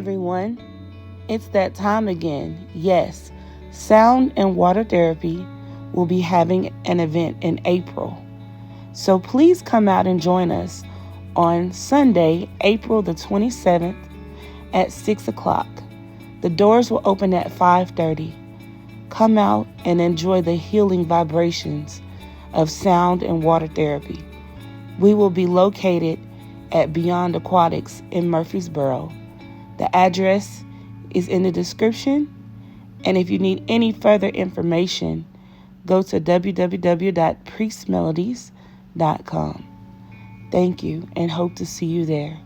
everyone, it's that time again. Yes, Sound and Water Therapy will be having an event in April. So please come out and join us on Sunday, April the 27th at 6 o'clock. The doors will open at 5:30. Come out and enjoy the healing vibrations of sound and water therapy. We will be located at Beyond Aquatics in Murfreesboro. The address is in the description, and if you need any further information, go to www.priestmelodies.com. Thank you and hope to see you there.